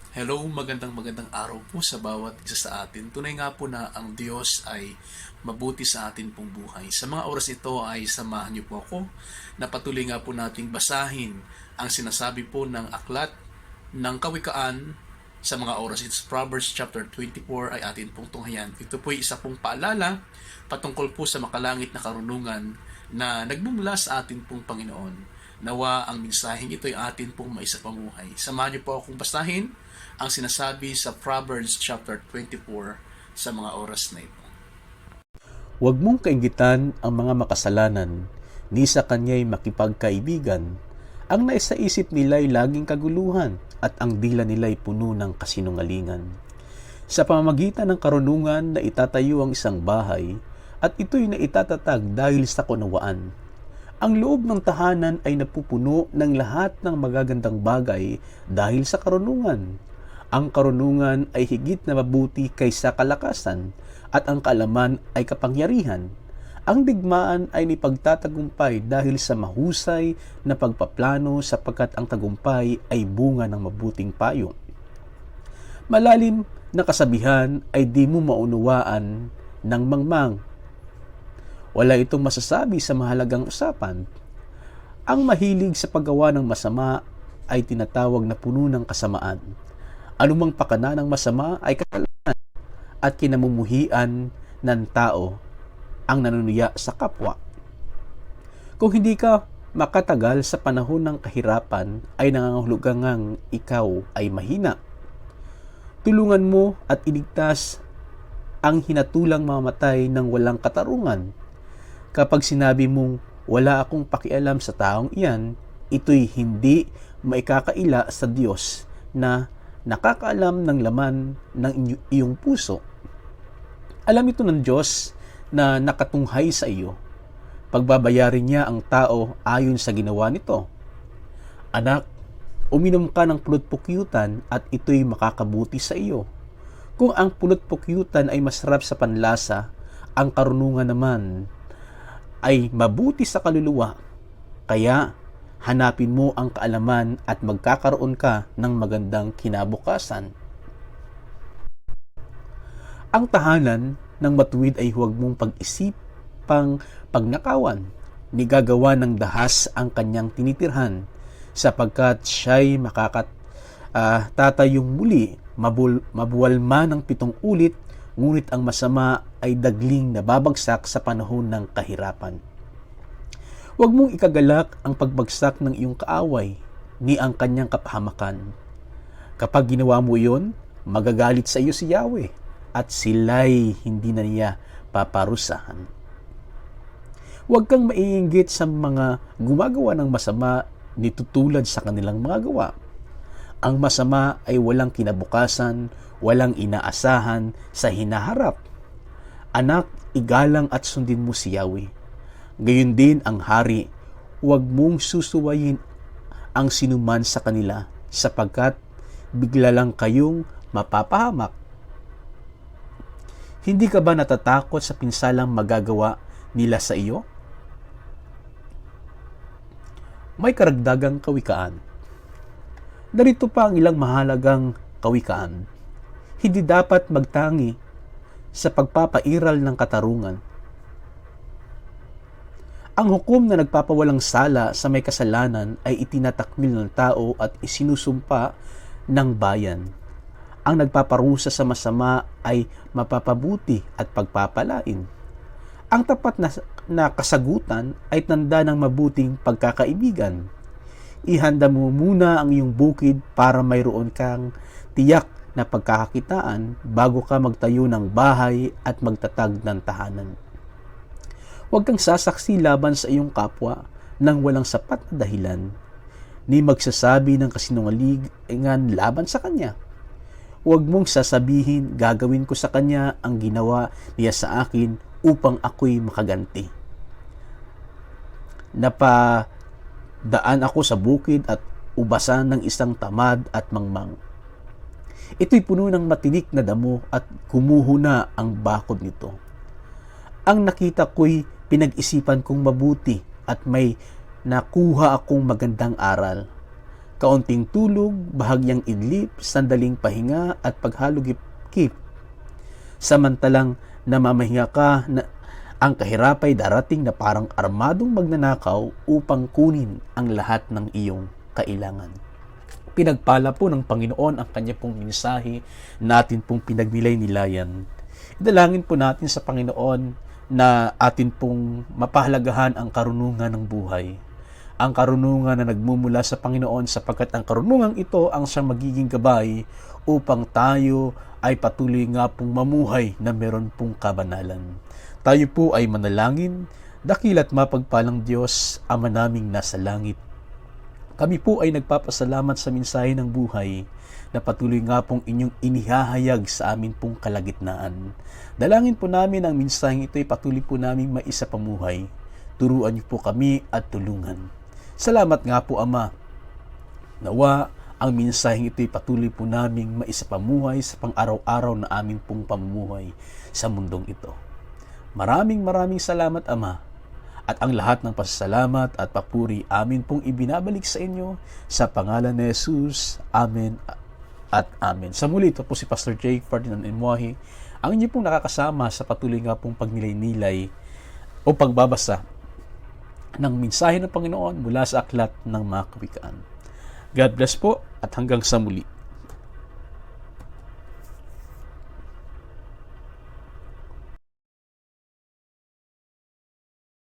Hello, magandang araw po sa bawat isa sa atin. Tunay nga po na ang Diyos ay mabuti sa atin pong buhay. Sa mga oras ito ay samahan niyo po ako na patuloy nga po nating basahin ang sinasabi po ng aklat ng Kawikaan sa mga oras. It's Proverbs chapter 24 ay atin pong tunghayan. Ito po ay isa pong paalala patungkol po sa makalangit na karunungan na nagmumula sa atin pong Panginoon. Nawa ang mensaheng ito ay atin pong maisapamuhay. Samahan niyo po akong basahin ang sinasabi sa Proverbs chapter 24 sa mga oras na ito. Huwag mong kainggitan ang mga makasalanan, ni sa kanya'y makipagkaibigan. Ang naisaisip nila'y laging kaguluhan, at ang dila nila'y puno ng kasinungalingan. Sa pamamagitan ng karunungan na itatayo ang isang bahay, at ito'y naitatatag dahil sa kunawaan. Ang loob ng tahanan ay napupuno ng lahat ng magagandang bagay dahil sa karunungan. Ang karunungan ay higit na mabuti kaysa kalakasan, at ang kaalaman ay kapangyarihan. Ang digmaan ay nipagtatagumpay dahil sa mahusay na pagpaplano, sapagkat ang tagumpay ay bunga ng mabuting payo. Malalim na kasabihan ay di mo maunawaan ng mangmang. Wala itong masasabi sa mahalagang usapan. Ang mahilig sa paggawa ng masama ay tinatawag na puno ng kasamaan. Anumang pakana ng masama ay kasalanan at kinamumuhian ng tao ang nanunuya sa kapwa. Kung hindi ka makatagal sa panahon ng kahirapan, ay nangangahulugang ikaw ay mahina. Tulungan mo at iligtas ang hinatulang mamatay ng walang katarungan. Kapag sinabi mong wala akong pakialam sa taong iyan, ito'y hindi maikakaila sa Diyos na nakakaalam ng laman ng iyong puso. Alam ito ng Diyos na nakatunghay sa iyo. Pagbabayarin niya ang tao ayon sa ginawa nito. Anak, uminom ka ng pulot-pukyutan at ito'y makakabuti sa iyo. Kung ang pulot-pukyutan ay masarap sa panlasa, ang karunungan naman ay mabuti sa kaluluwa. Kaya, hanapin mo ang kaalaman at magkakaroon ka ng magandang kinabukasan. Ang tahanan ng matuwid ay huwag mong pag-isipang pagnakawan, ni gagawa ng dahas ang kanyang tinitirhan, sapagkat siya'y tatayong muli, mabuwalma ng 7 ulit, ngunit ang masama ay dagling nababagsak sa panahon ng kahirapan. Huwag mong ikagalak ang pagbagsak ng iyong kaaway, ni ang kanyang kapahamakan. Kapag ginawa mo iyon, magagalit sa iyo si Yahweh, at sila'y hindi na niya paparusahan. Huwag kang maiinggit sa mga gumagawa ng masama, nitutulad sa kanilang mga gawa. Ang masama ay walang kinabukasan, walang inaasahan sa hinaharap. Anak, igalang at sundin mo si Yahweh. Gayon din ang hari, huwag mong susuwayin ang sinuman sa kanila, sapagkat bigla lang kayong mapapahamak. Hindi ka ba natatakot sa pinsalang magagawa nila sa iyo? May karagdagang kawikaan. Narito pa ang ilang mahalagang kawikaan. Hindi dapat magtangi sa pagpapairal ng katarungan. Ang hukom na nagpapawalang sala sa may kasalanan ay itinatakmil ng tao at isinusumpa ng bayan. Ang nagpaparusa sa masama ay mapapabuti at pagpapalain. Ang tapat na kasagutan ay tanda ng mabuting pagkakaibigan. Ihanda mo muna ang iyong bukid para mayroon kang tiyak na pagkakakitaan bago ka magtayo ng bahay at magtatag ng tahanan. Huwag kang sasaksi laban sa iyong kapwa nang walang sapat na dahilan, ni magsasabi ng kasinungalingan laban sa kanya. Huwag mong sasabihin, gagawin ko sa kanya ang ginawa niya sa akin upang ako'y makaganti. Napadaan ako sa bukid at ubasan ng isang tamad at mangmang. Ito'y puno ng matinik na damo at kumuho na ang bakod nito. Ang nakita ko'y pinag-isipan kong mabuti at may nakuha akong magandang aral. kaunting tulog, bahagyang idlip, sandaling pahinga at paghalugip-kip. Samantalang namamahinga ka na ang kahirap ay darating na parang armadong magnanakaw upang kunin ang lahat ng iyong kailangan. Pinagpala po ng Panginoon ang kanya pong mensahe, natin pong pinagnilay-nilayan. Idalangin po natin sa Panginoon na atin pong mapahalagahan ang karunungan ng buhay. Ang karunungan na nagmumula sa Panginoon, sapagkat ang karunungan ito ang siyang magiging gabay upang tayo ay patuloy nga pong mamuhay na meron pong kabanalan. Tayo po ay manalangin. Dakila't mapagpalang Diyos, Ama naming nasa langit. Kami po ay nagpapasalamat sa mensahe ng buhay na patuloy nga pong inyong inihahayag sa amin pong kalagitnaan. Dalangin po namin ang mensaheng ito ay patuloy po namin maisapamuhay. Turuan niyo po kami at tulungan. Salamat nga po, Ama. Nawa ang mensaheng ito ay patuloy po namin maisapamuhay sa pang-araw-araw na amin pong pamumuhay sa mundong ito. Maraming salamat, Ama. At ang lahat ng pasasalamat at papuri amin pong ibinabalik sa inyo sa pangalan ni Jesus. Amen at Amen. Sa muli, ito po si Pastor Jake Ferdinand Emuahi, ang inyo pong nakakasama sa patuloy nga pong pagnilay-nilay o pagbabasa ng mensahe ng Panginoon mula sa aklat ng mga kawikaan. God bless po at hanggang sa muli.